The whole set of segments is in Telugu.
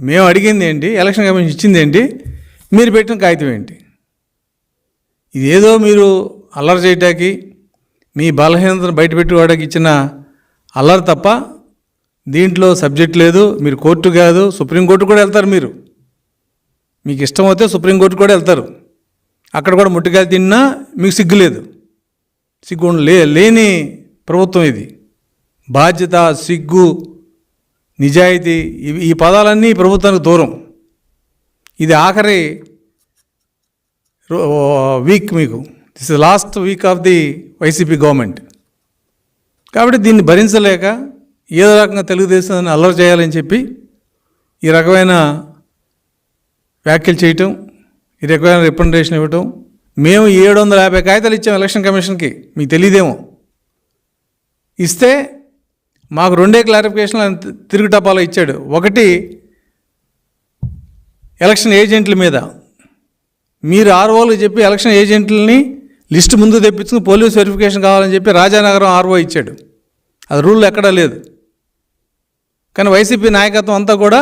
మేము అడిగింది ఏంటి, ఎలక్షన్ కమిషన్ ఇచ్చింది ఏంటి, మీరు పెట్టిన కాగితం ఏంటి? ఇదేదో మీరు అల్లరి చేయటానికి, మీ బలహీనతను బయటపెట్టుకోవడానికి ఇచ్చిన అల్లరి తప్ప దీంట్లో సబ్జెక్ట్ లేదు. మీరు కోర్టు కాదు, సుప్రీంకోర్టు కూడా వెళ్తారు. మీకు ఇష్టం అయితే సుప్రీంకోర్టు కూడా వెళ్తారు. అక్కడ కూడా ముట్టికాయలు తిన్నా మీకు సిగ్గు లేదు. సిగ్గు లేని ప్రభుత్వం ఇది. బాధ్యత, సిగ్గు, నిజాయితీ, ఈ పదాలన్నీ ప్రభుత్వానికి దూరం. ఇది ఆఖరి వీక్ మీకు. This is last week off the YCP government. కాబట్టి దీన్ని భరించలేక ఏదో రకంగా తెలుగుదేశాన్ని అల్లరి చేయాలని చెప్పి ఈ రకమైన వ్యాఖ్యలు చేయటం, ఈ రకమైన రిప్రజెంటేషన్ ఇవ్వటం. మేము 750 కాగితాలు ఇచ్చాం ఎలక్షన్ కమిషన్కి, మీకు తెలియదేమో. ఇస్తే మాకు 2 క్లారిఫికేషన్లు తిరుగుటపాలో ఇచ్చాడు. ఒకటి ఎలక్షన్ ఏజెంట్ల మీద. మీరు ఆర్ఓలకు చెప్పి ఎలక్షన్ ఏజెంట్లని లిస్టు ముందు తెప్పించుకుని పోలీస్ వెరిఫికేషన్ కావాలని చెప్పి రాజానగరం ఆర్ఓ ఇచ్చాడు. అది రూల్ ఎక్కడా లేదు. కానీ వైసీపీ నాయకత్వం అంతా కూడా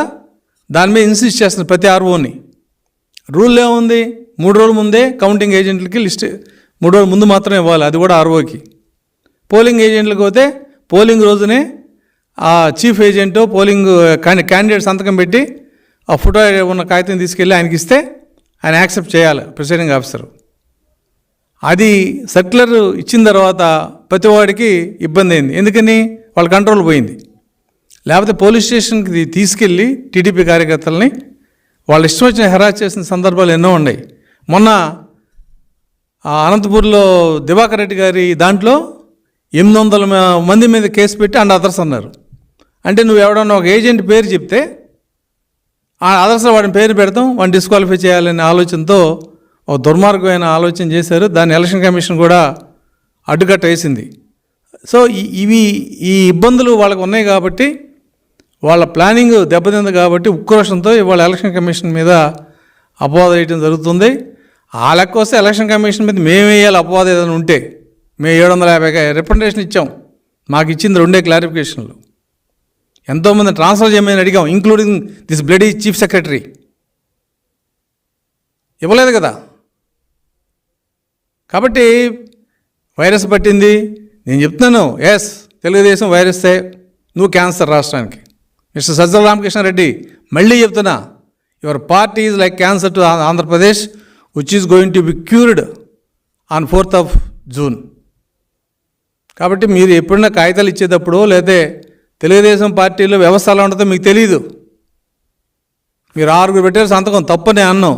దాని మీద ఇన్సిస్ట్ చేస్తుంది ప్రతి ఆర్ఓని. రూల్ ఏముంది, 3 రోజుల ముందే కౌంటింగ్ ఏజెంట్లకి లిస్ట్ 3 రోజుల ముందు మాత్రమే ఇవ్వాలి, అది కూడా ఆర్ఓకి. పోలింగ్ ఏజెంట్లకు పోతే పోలింగ్ రోజునే ఆ చీఫ్ ఏజెంట్ పోలింగ్ క్యాండిడేట్ సంతకం పెట్టి ఆ ఫోటో ఉన్న కాగితం తీసుకెళ్ళి ఆయనకి ఇస్తే ఆయన యాక్సెప్ట్ చేయాలి ప్రిసైడింగ్ ఆఫీసర్. అది సర్క్యులర్ ఇచ్చిన తర్వాత ప్రతి వాడికి ఇబ్బంది అయింది. ఎందుకని? వాళ్ళ కంట్రోల్ పోయింది. లేకపోతే పోలీస్ స్టేషన్కి తీసుకెళ్ళి టీడీపీ కార్యకర్తలని వాళ్ళు ఇష్టం వచ్చిన హెరాస్ చేసిన సందర్భాలు ఎన్నో ఉన్నాయి. మొన్న అనంతపూర్లో దివాకర్ రెడ్డి గారి దాంట్లో 800 మంది మీద కేసు పెట్టి అండ్ అదర్స్ అన్నారు. అంటే నువ్వు ఎవడన్నా ఒక ఏజెంట్ పేరు చెప్తే ఆ అదర్స్ వాడిని పేరు పెడతాం, వాడిని డిస్క్వాలిఫై చేయాలనే ఆలోచనతో ఒక దుర్మార్గమైన ఆలోచన చేశారు. దాన్ని ఎలక్షన్ కమిషన్ కూడా అడ్డుకట్ట వేసింది. సో ఈ ఇబ్బందులు వాళ్ళకు ఉన్నాయి కాబట్టి, వాళ్ళ ప్లానింగ్ దెబ్బతింది కాబట్టి ఉక్రోషంతో ఇవాళ ఎలక్షన్ కమిషన్ మీద అపవాదం వేయడం జరుగుతుంది. ఆ లెక్క వస్తే ఎలక్షన్ కమిషన్ మీద మేము వేయాలి అపవాదం ఏదైనా ఉంటే. మేము 750 రిప్రజెంటేషన్ ఇచ్చాం, మాకు ఇచ్చింది 2 క్లారిఫికేషన్లు. ఎంతోమంది ట్రాన్స్ఫర్ చేయమని అడిగాం, including this bloody chief secretary. ఇవ్వలేదు కదా. కాబట్టి వైరస్ పట్టింది. నేను చెప్తున్నాను, ఎస్ తెలుగుదేశం వైరస్సే, నువ్వు క్యాన్సర్ రాష్ట్రానికి. మిస్టర్ సజ్జల రామకృష్ణారెడ్డి మళ్ళీ చెప్తున్నా, your party is like cancer to Andhra Pradesh which is going to be cured on 4th of June. కాబట్టి మీరు ఎప్పుడైనా కాగితాలు ఇచ్చేటప్పుడు లేకపోతే తెలుగుదేశం పార్టీలో వ్యవస్థ ఎలా ఉంటుందో మీకు తెలియదు. మీరు 6 పెట్టారు సంతకం, తప్పనే అన్నాం,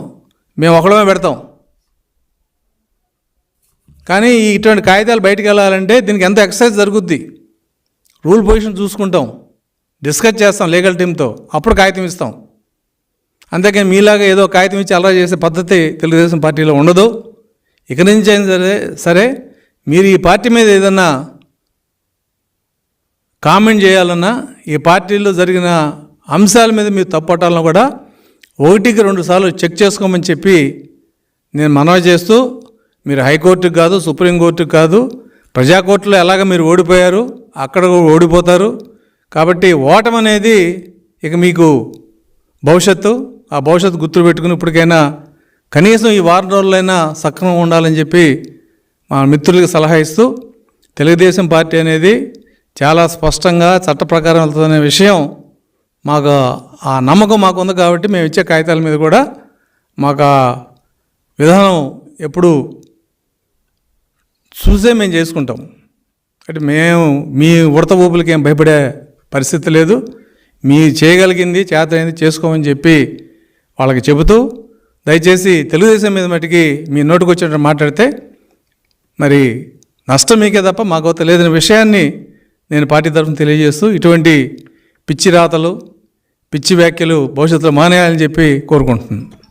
మేము ఒకళ్ళమే పెడతాం. కానీ ఇటువంటి కాగితాలు బయటకు వెళ్ళాలంటే దీనికి ఎంత ఎక్సర్సైజ్ జరుగుద్ది. రూల్ పొజిషన్ చూసుకుంటాం, డిస్కస్ చేస్తాం లీగల్ టీంతో, అప్పుడు కాగితం ఇస్తాం. అంతేకాని మీలాగా ఏదో కాగితం ఇచ్చి అలా చేసే పద్ధతి తెలుగుదేశం పార్టీలో ఉండదు. ఇక నుంచి అయినా సరే మీరు ఈ పార్టీ మీద ఏదన్నా కామెంట్ చేయాలన్నా, ఈ పార్టీలో జరిగిన అంశాల మీద మీరు తప్పట్టాలన్నా కూడా 1కి 2 సార్లు చెక్ చేసుకోమని చెప్పి నేను మనవి చేస్తూ, మీరు హైకోర్టుకు కాదు, సుప్రీంకోర్టుకు కాదు, ప్రజాకోర్టులో ఎలాగ మీరు ఓడిపోయారు, అక్కడ ఓడిపోతారు. కాబట్టి ఓటమి అనేది ఇక మీకు భవిష్యత్తు, ఆ భవిష్యత్తు గుర్తు పెట్టుకుని ఇప్పటికైనా కనీసం ఈ 4 రోజులైనా సక్రమంగా ఉండాలని చెప్పి మా మిత్రులకు సలహా ఇస్తూ, తెలుగుదేశం పార్టీ అనేది చాలా స్పష్టంగా చట్ట ప్రకారం వెళ్తుందనే విషయం మాకు ఆ నమ్మకం మాకు ఉంది. కాబట్టి మేము ఇచ్చే కాగితాల మీద కూడా మాకు ఆ విధానం ఎప్పుడు చూసే మేము చేసుకుంటాం. అంటే మేము మీ ఉడత ఊపులకి ఏం భయపడే పరిస్థితి లేదు. మీ చేయగలిగింది చేతనైంది చేసుకోమని చెప్పి వాళ్ళకి చెబుతూ, దయచేసి తెలుగుదేశం మీద మటుకి మీ నోటికి వచ్చినట్టు మాట్లాడితే మరి నష్టం మీకే తప్ప మాకు తెలియదనే విషయాన్ని నేను పార్టీ తరఫున తెలియజేస్తూ, ఇటువంటి పిచ్చి రాతలు, పిచ్చి వ్యాఖ్యలు భవిష్యత్తులో మానేయాలని చెప్పి కోరుకుంటున్నాను.